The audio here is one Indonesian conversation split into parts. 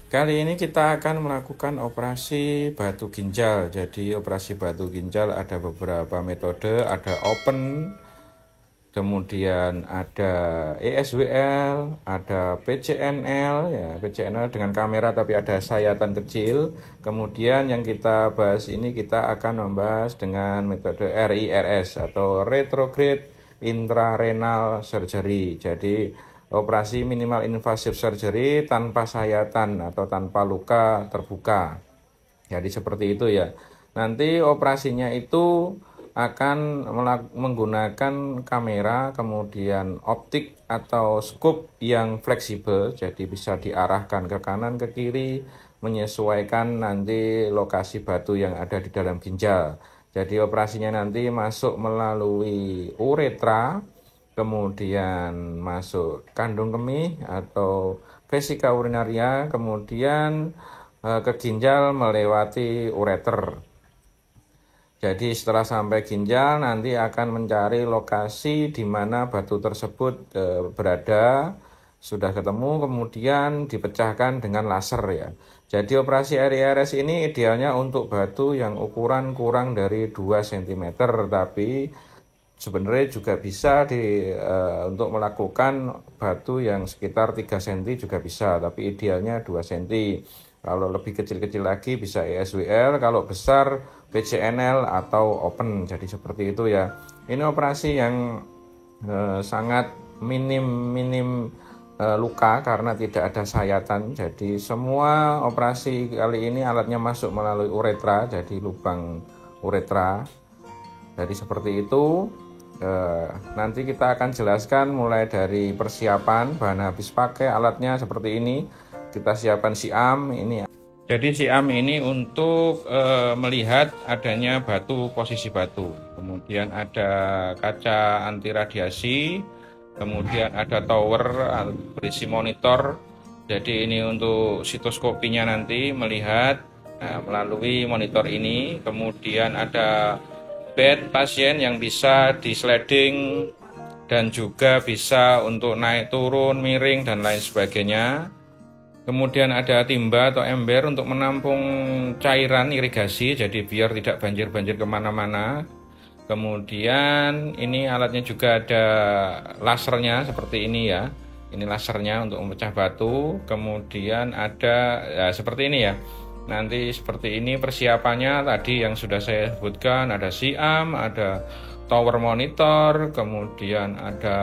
Kali ini kita akan melakukan operasi batu ginjal. Jadi operasi batu ginjal ada beberapa metode, ada open, kemudian ada ESWL, ada PCNL, ya PCNL dengan kamera tapi ada sayatan kecil. Kemudian yang kita bahas ini kita akan membahas dengan metode RIRS atau retrograde intrarenal surgery. Jadi operasi minimal invasive surgery tanpa sayatan atau tanpa luka terbuka. Jadi seperti itu ya. Nanti operasinya itu akan menggunakan kamera, kemudian optik atau scope yang fleksibel, jadi bisa diarahkan ke kanan ke kiri menyesuaikan nanti lokasi batu yang ada di dalam ginjal. Jadi operasinya nanti masuk melalui uretra, kemudian masuk kandung kemih atau vesika urinaria, kemudian ke ginjal melewati ureter. Jadi setelah sampai ginjal nanti akan mencari lokasi di mana batu tersebut berada. Sudah ketemu kemudian dipecahkan dengan laser ya. Jadi operasi RIRS ini idealnya untuk batu yang ukuran kurang dari 2 cm, tapi sebenarnya juga bisa untuk melakukan batu yang sekitar 3 cm juga bisa, tapi idealnya 2 cm. Kalau lebih kecil-kecil lagi bisa ESWL, kalau besar PCNL atau open. Jadi seperti itu ya. Ini operasi yang sangat minim luka karena tidak ada sayatan. Jadi semua operasi kali ini alatnya masuk melalui uretra, jadi lubang uretra. Jadi seperti itu. Nanti kita akan jelaskan mulai dari persiapan bahan habis pakai alatnya seperti ini. Kita siapkan siam ini. Jadi siam ini untuk melihat adanya batu, posisi batu. Kemudian ada kaca anti radiasi, kemudian ada tower berisi monitor. Jadi ini untuk sitoskopinya nanti melihat melalui monitor ini. Kemudian ada bed pasien yang bisa di sliding dan juga bisa untuk naik turun, miring dan lain sebagainya. Kemudian ada timba atau ember untuk menampung cairan irigasi, jadi biar tidak banjir-banjir kemana-mana. Kemudian ini alatnya juga ada lasernya seperti ini ya. Ini lasernya untuk memecah batu. Kemudian ada ya, seperti ini ya. Nanti seperti ini persiapannya tadi yang sudah saya sebutkan, ada siam, ada tower monitor, kemudian ada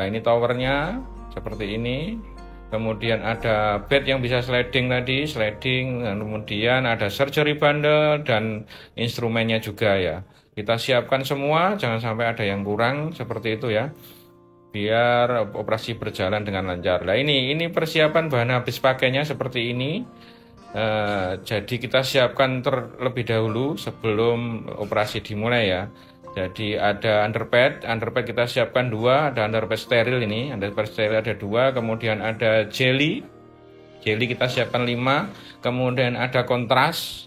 ini towernya seperti ini. Kemudian ada bed yang bisa sliding tadi, sliding, dan kemudian ada surgery bundle dan instrumennya juga ya. Kita siapkan semua, jangan sampai ada yang kurang seperti itu ya. Biar operasi berjalan dengan lancar. Nah ini persiapan bahan habis pakainya seperti ini. Jadi kita siapkan terlebih dahulu sebelum operasi dimulai ya. Jadi ada underpad kita siapkan 2, ada underpad steril ini, underpad steril ada 2, kemudian ada jelly kita siapkan 5, kemudian ada kontras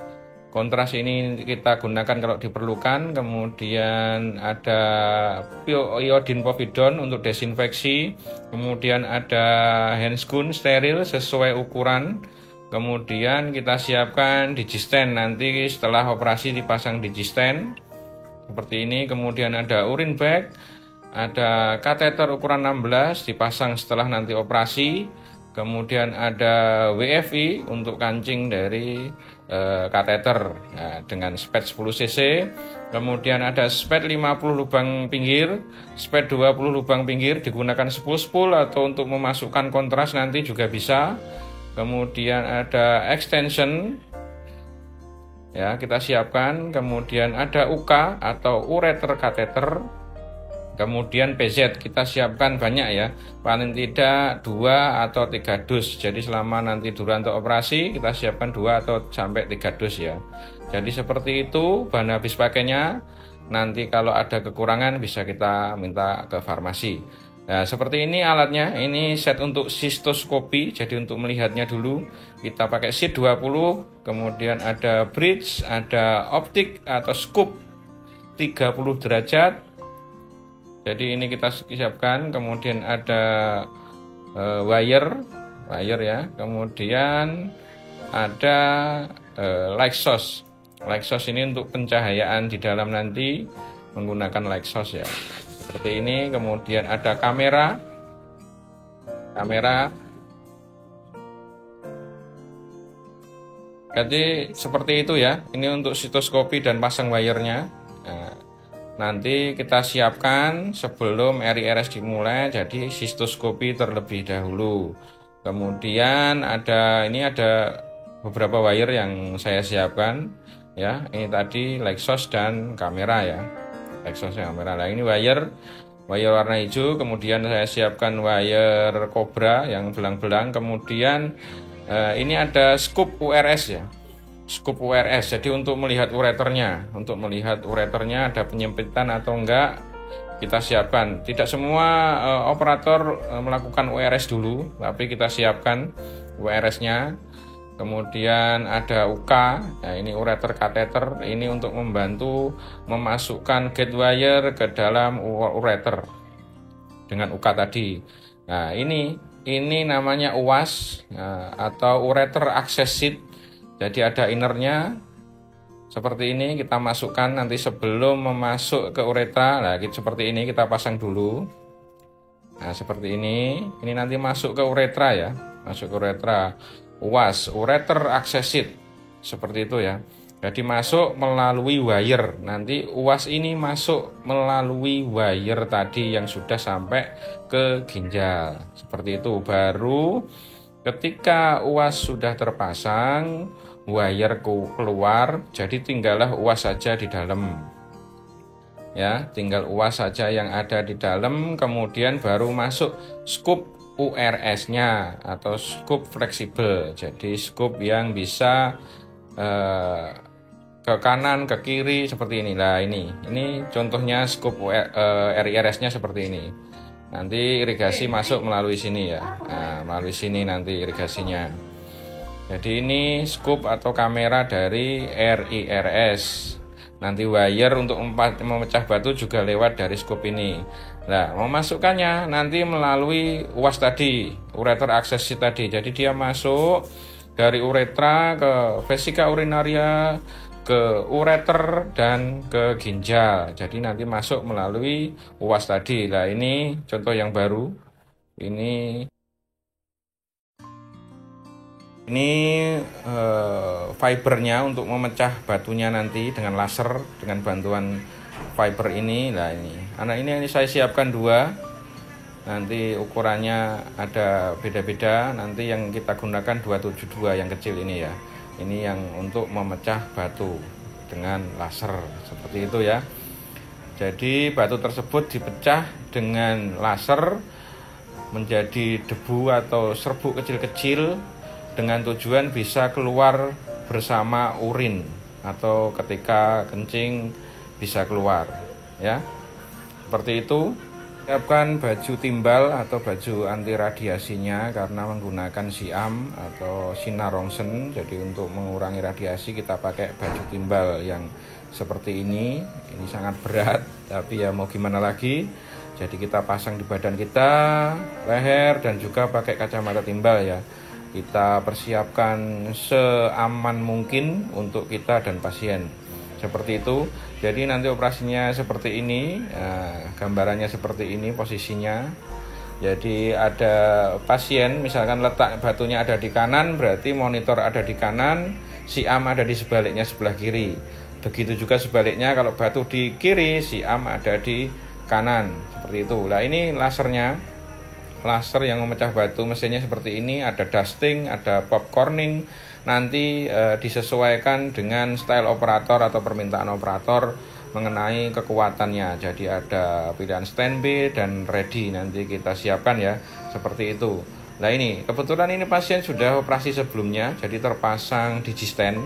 ini kita gunakan kalau diperlukan, kemudian ada iodine povidone untuk desinfeksi, kemudian ada handscoon steril sesuai ukuran, kemudian kita siapkan digistand, nanti setelah operasi dipasang digistand seperti ini. Kemudian ada urine bag, ada kateter ukuran 16 dipasang setelah nanti operasi. Kemudian ada WFI untuk kancing dari kateter dengan spet 10 cc. Kemudian ada spet 50 lubang pinggir, spet 20 lubang pinggir digunakan spool atau untuk memasukkan kontras nanti juga bisa. Kemudian ada extension ya kita siapkan, kemudian ada UK atau ureter kateter, kemudian PZ kita siapkan banyak ya, paling tidak 2 atau 3 dus. Jadi selama nanti durasi operasi kita siapkan 2 atau sampai 3 dus ya. Jadi seperti itu bahan habis pakainya. Nanti kalau ada kekurangan bisa kita minta ke farmasi. Nah, seperti ini alatnya. Ini set untuk sistoskopi. Jadi untuk melihatnya dulu kita pakai SID 20, kemudian ada bridge, ada optik atau scoop 30 derajat. Jadi ini kita siapkan, kemudian ada wire wire ya. Kemudian ada light source. Light source ini untuk pencahayaan di dalam nanti menggunakan light source ya. Seperti ini. Kemudian ada kamera. Jadi seperti itu ya. Ini untuk sitoskopi dan pasang wire-nya. Nah, nanti kita siapkan sebelum RIRS dimulai. Jadi sitoskopi terlebih dahulu. Kemudian ada beberapa wire yang saya siapkan ya. Ini tadi light source dan kamera ya. Light source dan kamera. Nah, ini wire warna hijau. Kemudian saya siapkan wire Cobra yang belang-belang. Kemudian ini ada scoop URS ya. Scoop URS. Jadi untuk melihat ureternya, ada penyempitan atau enggak, kita siapkan. Tidak semua operator melakukan URS dulu, tapi kita siapkan URS-nya. Kemudian ada UK, nah ini ureter kateter, ini untuk membantu memasukkan gate wire ke dalam ureter dengan UK tadi. Nah ini namanya UAS atau ureter access sheet. Jadi ada innernya. Seperti ini kita masukkan nanti sebelum memasuk ke uretra. Nah, seperti ini kita pasang dulu. Nah, seperti ini. Ini nanti masuk ke uretra ya. Masuk ke uretra. UAS, ureter access sheet. Seperti itu ya. Jadi masuk melalui wire. Nanti UAS ini masuk melalui wire tadi yang sudah sampai ke ginjal. Seperti itu. Baru ketika UAS sudah terpasang, wire keluar, jadi tinggallah UAS saja di dalam. Ya, tinggal UAS saja yang ada di dalam, kemudian baru masuk scoop URS-nya atau scoop fleksibel. Jadi scoop yang bisa ke kanan, ke kiri seperti ini. Nah, ini contohnya scoop RIRS-nya seperti ini. Nanti irigasi masuk melalui sini ya. Nah, melalui sini nanti irigasinya. Jadi ini scoop atau kamera dari RIRS. Nanti wire untuk memecah batu juga lewat dari scoop ini. Nah, memasukkannya nanti melalui UAS tadi, ureter access sheet tadi. Jadi dia masuk dari uretra ke vesika urinaria, ke ureter dan ke ginjal. Jadi nanti masuk melalui UAS tadi. Nah, ini contoh yang baru. Ini fibernya untuk memecah batunya nanti dengan laser, dengan bantuan fiber ini. Nah, ini saya siapkan 2. Nanti ukurannya ada beda-beda. Nanti yang kita gunakan 272 yang kecil ini ya. Ini yang untuk memecah batu dengan laser seperti itu ya. Jadi batu tersebut dipecah dengan laser menjadi debu atau serbuk kecil-kecil, dengan tujuan bisa keluar bersama urin atau ketika kencing bisa keluar ya. Seperti itu. Siapkan baju timbal atau baju anti radiasinya karena menggunakan siam atau sinar Röntgen. Jadi untuk mengurangi radiasi kita pakai baju timbal yang seperti ini. Ini sangat berat, tapi ya mau gimana lagi. Jadi kita pasang di badan kita, leher, dan juga pakai kacamata timbal ya. Kita persiapkan seaman mungkin untuk kita dan pasien. Seperti itu. Jadi nanti operasinya seperti ini, gambarannya seperti ini posisinya. Jadi ada pasien, misalkan letak batunya ada di kanan, berarti monitor ada di kanan, siam ada di sebaliknya sebelah kiri. Begitu juga sebaliknya, kalau batu di kiri, siam ada di kanan. Seperti itu. Nah, ini lasernya. Laser yang memecah batu mesinnya seperti ini, ada dusting, ada popcorning. Nanti disesuaikan dengan style operator atau permintaan operator mengenai kekuatannya. Jadi ada pilihan standby dan ready, nanti kita siapkan ya, seperti itu. Nah, ini kebetulan ini pasien sudah operasi sebelumnya, jadi terpasang digistand,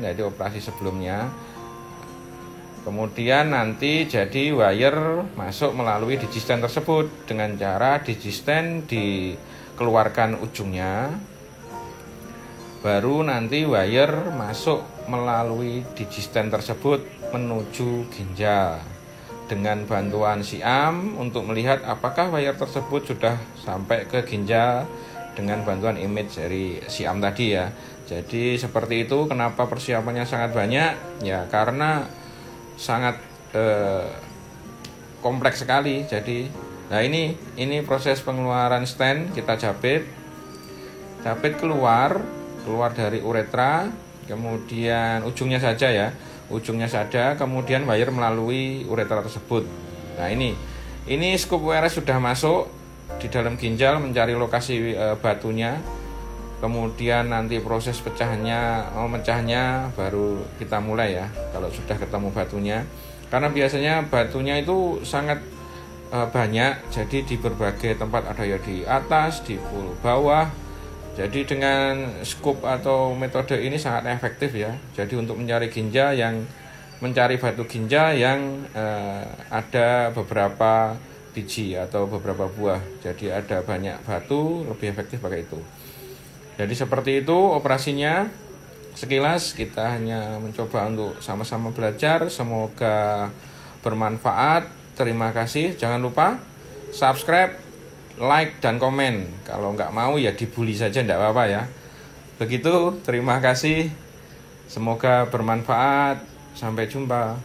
jadi operasi sebelumnya. Kemudian nanti jadi wire masuk melalui digistand tersebut dengan cara digistand dikeluarkan ujungnya. Baru nanti wire masuk melalui digistand tersebut menuju ginjal. dengan bantuan siam untuk melihat apakah wire tersebut sudah sampai ke ginjal dengan bantuan image dari siam tadi ya. Jadi seperti itu. Kenapa persiapannya sangat banyak? Ya karena sangat kompleks sekali. Jadi nah ini proses pengeluaran stent. Kita japit keluar dari uretra, kemudian ujungnya saja, kemudian wire melalui uretra tersebut. Nah ini scoop WRS sudah masuk di dalam ginjal mencari lokasi batunya, kemudian nanti proses memecahnya baru kita mulai ya kalau sudah ketemu batunya, karena biasanya batunya itu sangat banyak, jadi di berbagai tempat, ada ya di atas, di bawah. Jadi dengan scoop atau metode ini sangat efektif ya. Jadi untuk mencari batu ginjal yang ada beberapa biji atau beberapa buah. Jadi ada banyak batu, lebih efektif pakai itu. Jadi seperti itu operasinya. Sekilas kita hanya mencoba untuk sama-sama belajar. Semoga bermanfaat. Terima kasih. Jangan lupa subscribe, like, dan komen. Kalau nggak mau ya dibully saja, nggak apa-apa ya. Begitu, terima kasih. Semoga bermanfaat. Sampai jumpa.